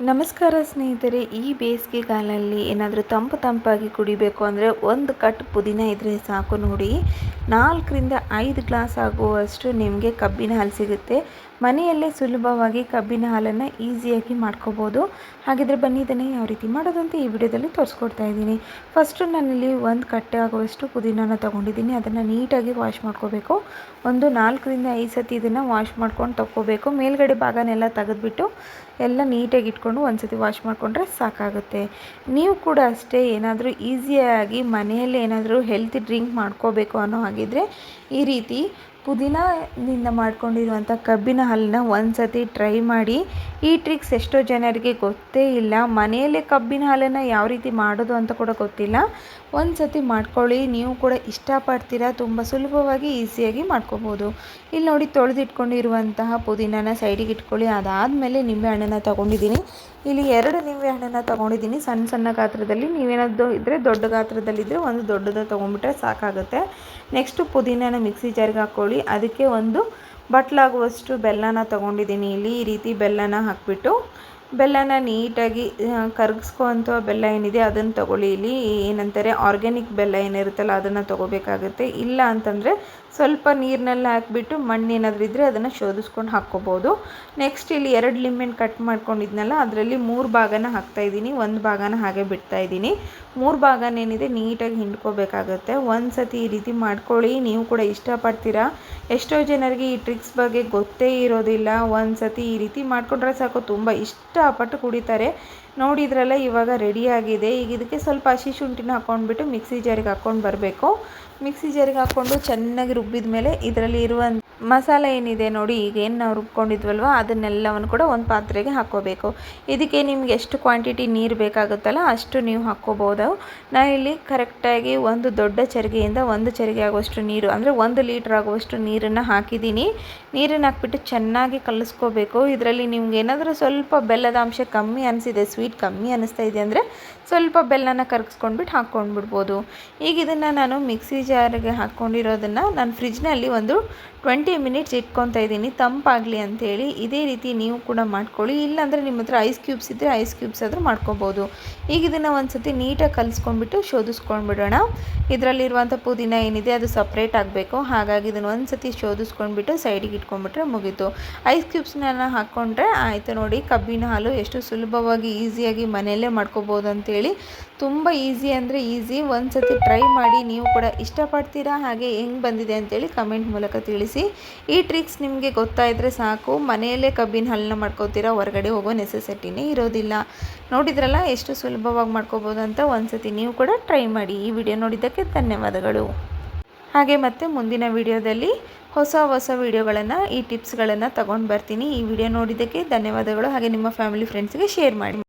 ನಮಸ್ಕಾರ ಸ್ನೇಹಿತರೆ, ಈ ಬೇಸಿಗೆಗಾಲಲ್ಲಿ ಏನಾದರೂ ತಂಪಾಗಿ ಕುಡಿಬೇಕು ಅಂದರೆ ಒಂದು ಕಟ್ ಪುದೀನ ಇದ್ದರೆ ಸಾಕು ನೋಡಿ. 4ರಿಂದ 5 ಗ್ಲಾಸ್ ಆಗುವಷ್ಟು ನಿಮಗೆ ಕಬ್ಬಿನ ಹಾಲು ಸಿಗುತ್ತೆ. ಮನೆಯಲ್ಲೇ ಸುಲಭವಾಗಿ ಕಬ್ಬಿನ ಹಾಲನ್ನು ಈಸಿಯಾಗಿ ಮಾಡ್ಕೋಬೋದು. ಹಾಗಿದ್ರೆ ಬನ್ನಿ ಇದನ್ನು ಯಾವ ರೀತಿ ಮಾಡೋದು ಅಂತ ಈ ವಿಡಿಯೋದಲ್ಲಿ ತೋರಿಸ್ಕೊಡ್ತಾ ಇದ್ದೀನಿ. ಫಸ್ಟು ನಾನಿಲ್ಲಿ ಒಂದು ಕಟ್ಟೆ ಆಗುವಷ್ಟು ಪುದೀನನ ತೊಗೊಂಡಿದ್ದೀನಿ. ಅದನ್ನು ನೀಟಾಗಿ ವಾಶ್ ಮಾಡ್ಕೋಬೇಕು. ಒಂದು 4ರಿಂದ 5 ಸತಿ ಇದನ್ನು ವಾಶ್ ಮಾಡ್ಕೊಂಡು ತಗೋಬೇಕು. ಮೇಲ್ಗಡೆ ಭಾಗನೆಲ್ಲ ತೆಗೆದುಬಿಟ್ಟು ಎಲ್ಲ ನೀಟಾಗಿ ಇಟ್ಕೊಂಡು ಒಂದು ಸತಿ ವಾಶ್ ಮಾಡಿಕೊಂಡ್ರೆ ಸಾಕಾಗುತ್ತೆ. ನೀವು ಕೂಡ ಅಷ್ಟೇ ಏನಾದರೂ ಈಸಿಯಾಗಿ ಮನೆಯಲ್ಲೇ ಏನಾದರೂ ಹೆಲ್ತಿ ಡ್ರಿಂಕ್ ಮಾಡ್ಕೋಬೇಕು ಅನ್ನೋ ಹಾಗಿದ್ರೆ ಈ ರೀತಿ ಪುದೀನದಿಂದ ಮಾಡ್ಕೊಂಡಿರುವಂಥ ಕಬ್ಬಿನ ಹಾಲನ್ನ ಒಂದು ಸತಿ ಟ್ರೈ ಮಾಡಿ. ಈ ಟ್ರಿಕ್ಸ್ ಎಷ್ಟೋ ಜನರಿಗೆ ಗೊತ್ತೇ ಇಲ್ಲ. ಮನೆಯಲ್ಲೇ ಕಬ್ಬಿನ ಹಾಲನ್ನು ಯಾವ ರೀತಿ ಮಾಡೋದು ಅಂತ ಕೂಡ ಗೊತ್ತಿಲ್ಲ. ಒಂದು ಸತಿ ಮಾಡ್ಕೊಳ್ಳಿ, ನೀವು ಕೂಡ ಇಷ್ಟಪಡ್ತೀರಾ. ತುಂಬ ಸುಲಭವಾಗಿ ಈಸಿಯಾಗಿ ಮಾಡ್ಕೋಬೋದು. ಇಲ್ಲಿ ನೋಡಿ, ತೊಳೆದಿಟ್ಕೊಂಡಿರುವಂತಹ ಪುದೀನನ ಸೈಡಿಗೆ ಇಟ್ಕೊಳ್ಳಿ. ಅದಾದಮೇಲೆ ನಿಂಬೆಹಣ್ಣನ್ನು ತೊಗೊಂಡಿದ್ದೀನಿ. ಇಲ್ಲಿ 2 ನಿಂಬೆಹಣ್ಣನ್ನು ತೊಗೊಂಡಿದ್ದೀನಿ ಸಣ್ಣ ಸಣ್ಣ ಗಾತ್ರದಲ್ಲಿ. ನೀವೇನಾದರೂ ಇದ್ದರೆ ದೊಡ್ಡ ಗಾತ್ರದಲ್ಲಿದ್ದರೆ ಒಂದು ದೊಡ್ಡದು ತೊಗೊಂಡ್ಬಿಟ್ರೆ ಸಾಕಾಗುತ್ತೆ. ನೆಕ್ಸ್ಟು ಪುದೀನನ ಮಿಕ್ಸಿ ಜಾರ್ಗೆ ಹಾಕ್ಕೊಳ್ಳಿ. ಅದಕ್ಕೆ ಒಂದು ಬಟ್ಲಾಗುವಷ್ಟು ಬೆಲ್ಲನ ತೊಗೊಂಡಿದ್ದೀನಿ. ಇಲ್ಲಿ ಈ ರೀತಿ ಬೆಲ್ಲನ ಹಾಕಿಬಿಟ್ಟು ಬೆಲ್ಲನ ನೀಟಾಗಿ ಕರಗಿಸ್ಕೋವಂಥ ಬೆಲ್ಲ ಏನಿದೆ ಅದನ್ನು ತೊಗೊಳ್ಳಿ. ಇಲ್ಲಿ ಏನಂತಾರೆ ಆರ್ಗ್ಯಾನಿಕ್ ಬೆಲ್ಲ ಏನಿರುತ್ತಲ್ಲ ಅದನ್ನು ತೊಗೋಬೇಕಾಗುತ್ತೆ. ಇಲ್ಲ ಅಂತಂದರೆ ಸ್ವಲ್ಪ ನೀರಿನಲ್ಲಿ ಹಾಕಿಬಿಟ್ಟು ಮಣ್ಣೇನಾದರೂ ಇದ್ದರೆ ಅದನ್ನು ಶೋಧಿಸ್ಕೊಂಡು ಹಾಕ್ಕೋಬೋದು. ನೆಕ್ಸ್ಟ್ ಇಲ್ಲಿ 2 ಲಿಂಬೆಹಣ್ಣು ಕಟ್ ಮಾಡ್ಕೊಂಡಿದ್ನಲ್ಲ ಅದರಲ್ಲಿ 3 ಭಾಗನ ಹಾಕ್ತಾಯಿದ್ದೀನಿ. 1 ಭಾಗನ ಹಾಗೆ ಬಿಡ್ತಾಯಿದ್ದೀನಿ. 3 ಭಾಗನೇನಿದೆ ನೀಟಾಗಿ ಹಿಂಡ್ಕೋಬೇಕಾಗುತ್ತೆ. ಒಂದು ಸತಿ ಈ ರೀತಿ ಮಾಡ್ಕೊಳ್ಳಿ, ನೀವು ಕೂಡ ಇಷ್ಟಪಡ್ತೀರಾ. ಎಷ್ಟೋ ಜನರಿಗೆ ಈ ಟ್ರಿಕ್ಸ್ ಬಗ್ಗೆ ಗೊತ್ತೇ ಇರೋದಿಲ್ಲ. ಒಂದು ಸತಿ ಈ ರೀತಿ ಮಾಡಿಕೊಂಡ್ರೆ ಸಾಕು, ತುಂಬ ಇಷ್ಟಪಟ್ಟು ಕುಡಿತಾರೆ. ನೋಡಿದ್ರಲ್ಲ, ಇವಾಗ ರೆಡಿಯಾಗಿದೆ. ಈಗ ಇದಕ್ಕೆ ಸ್ವಲ್ಪ ಹಸಿ ಶುಂಠಿನ ಹಾಕ್ಕೊಂಡ್ಬಿಟ್ಟು ಮಿಕ್ಸಿ ಜಾರಿಗೆ ಹಾಕ್ಕೊಂಡು ಬರಬೇಕು. ಮಿಕ್ಸಿ ಜಾರಿಗೆ ಹಾಕ್ಕೊಂಡು ಚೆನ್ನಾಗಿ ರುಬ್ಬಿದ ಮೇಲೆ ಇದರಲ್ಲಿ ಇರುವಂಥ ಮಸಾಲೆ ಏನಿದೆ ನೋಡಿ, ಈಗ ಏನು ನಾವು ರುಬ್ಕೊಂಡಿದ್ವಲ್ವ ಅದನ್ನೆಲ್ಲವನ್ನು ಕೂಡ ಒಂದು ಪಾತ್ರೆಗೆ ಹಾಕ್ಕೋಬೇಕು. ಇದಕ್ಕೆ ನಿಮ್ಗೆ ಎಷ್ಟು ಕ್ವಾಂಟಿಟಿ ನೀರು ಬೇಕಾಗುತ್ತಲ್ಲ ಅಷ್ಟು ನೀವು ಹಾಕ್ಕೋಬೋದು. ನಾನಿಲ್ಲಿ ಕರೆಕ್ಟಾಗಿ ಒಂದು ದೊಡ್ಡ ಚರಿಗೆಯಿಂದ 1 ಚರಿಗೆ ಆಗುವಷ್ಟು ನೀರು, ಅಂದರೆ 1 ಲೀಟ್ರ್ ಆಗುವಷ್ಟು ನೀರನ್ನು ಹಾಕಿದ್ದೀನಿ. ನೀರನ್ನು ಹಾಕ್ಬಿಟ್ಟು ಚೆನ್ನಾಗಿ ಕಲಿಸ್ಕೋಬೇಕು. ಇದರಲ್ಲಿ ನಿಮ್ಗೆ ಏನಾದರೂ ಸ್ವಲ್ಪ ಬೆಲ್ಲದ ಅಂಶ ಕಮ್ಮಿ ಅನಿಸಿದೆ, ಸ್ವೀಟ್ ಕಮ್ಮಿ ಅನ್ನಿಸ್ತಾ ಇದೆ ಅಂದರೆ ಸ್ವಲ್ಪ ಬೆಲ್ಲನ ಕರಗಿಸ್ಕೊಂಡ್ಬಿಟ್ಟು ಹಾಕ್ಕೊಂಡ್ಬಿಡ್ಬೋದು. ಈಗ ಇದನ್ನು ನಾನು ಮಿಕ್ಸಿ ಜಾರಿಗೆ ಹಾಕ್ಕೊಂಡಿರೋದನ್ನು ನಾನು ಫ್ರಿಜ್ನಲ್ಲಿ ಒಂದು 20 ಮಿನಿಟ್ಸ್ ಇಟ್ಕೊತಾ ಇದ್ದೀನಿ, ತಂಪಾಗಲಿ ಅಂಥೇಳಿ. ಇದೇ ರೀತಿ ನೀವು ಕೂಡ ಮಾಡ್ಕೊಳ್ಳಿ. ಇಲ್ಲಾಂದರೆ ನಿಮ್ಮ ಹತ್ರ ಐಸ್ ಕ್ಯೂಬ್ಸ್ ಇದ್ದರೆ ಐಸ್ ಕ್ಯೂಬ್ಸ್ ಆದರೂ ಮಾಡ್ಕೋಬೋದು. ಈಗ ಇದನ್ನು ಒಂದು ಸತಿ ನೀಟಾಗಿ ಕಲಿಸ್ಕೊಂಡ್ಬಿಟ್ಟು ಶೋಧಿಸ್ಕೊಂಡ್ಬಿಡೋಣ. ಇದರಲ್ಲಿರುವಂಥ ಪುದೀನ ಏನಿದೆ ಅದು ಸಪ್ರೇಟ್ ಆಗಬೇಕು. ಹಾಗಾಗಿ ಇದನ್ನು ಒಂದು ಸತಿ ಶೋಧಿಸ್ಕೊಂಡ್ಬಿಟ್ಟು ಸೈಡಿಗೆ ಇಟ್ಕೊಂಡ್ಬಿಟ್ರೆ ಮುಗೀತು. ಐಸ್ ಕ್ಯೂಬ್ಸ್ನ ಹಾಕ್ಕೊಂಡ್ರೆ ಆಯಿತು. ನೋಡಿ, ಕಬ್ಬಿನ ಹಾಲು ಎಷ್ಟು ಸುಲಭವಾಗಿ ಈಸಿಯಾಗಿ ಮನೆಯಲ್ಲೇ ಮಾಡ್ಕೋಬೋದು ಅಂತೇಳಿ. ತುಂಬ ಈಸಿ ಅಂದರೆ ಈಸಿ. ಒಂದು ಸತಿ ಟ್ರೈ ಮಾಡಿ, ನೀವು ಕೂಡ ಇಷ್ಟಪಡ್ತೀರಾ. ಹಾಗೆ ಹೆಂಗೆ ಬಂದಿದೆ ಅಂತೇಳಿ ಕಮೆಂಟ್ ಮೂಲಕ ತಿಳಿಸಿ. ಈ ಟ್ರಿಕ್ಸ್ ನಿಮಗೆ ಗೊತ್ತಾಯಿದ್ರೆ ಸಾಕು, ಮನೆಯಲ್ಲೇ ಕಬ್ಬಿನ ಹಾಲನ್ನ ಮಾಡ್ಕೋತೀರಾ, ಹೊರಗಡೆ ಹೋಗೋ ನೆಸೆಸಿಟಿನೇ ಇರೋದಿಲ್ಲ. ನೋಡಿದ್ರಲ್ಲ ಎಷ್ಟು ಸುಲಭವಾಗಿ ಮಾಡ್ಕೋಬೋದು ಅಂತ. ಒಂದು ಸತಿ ನೀವು ಕೂಡ ಟ್ರೈ ಮಾಡಿ. ಈ ವಿಡಿಯೋ ನೋಡಿದ್ದಕ್ಕೆ ಧನ್ಯವಾದಗಳು. ಹಾಗೆ ಮತ್ತೆ ಮುಂದಿನ ವಿಡಿಯೋದಲ್ಲಿ ಹೊಸ ವಿಡಿಯೋಗಳನ್ನು, ಈ ಟಿಪ್ಸ್ಗಳನ್ನು ತಗೊಂಡು ಬರ್ತೀನಿ. ಈ ವಿಡಿಯೋ ನೋಡಿದ್ದಕ್ಕೆ ಧನ್ಯವಾದಗಳು. ಹಾಗೆ ನಿಮ್ಮ ಫ್ಯಾಮಿಲಿ ಫ್ರೆಂಡ್ಸ್ಗೆ ಶೇರ್ ಮಾಡಿ.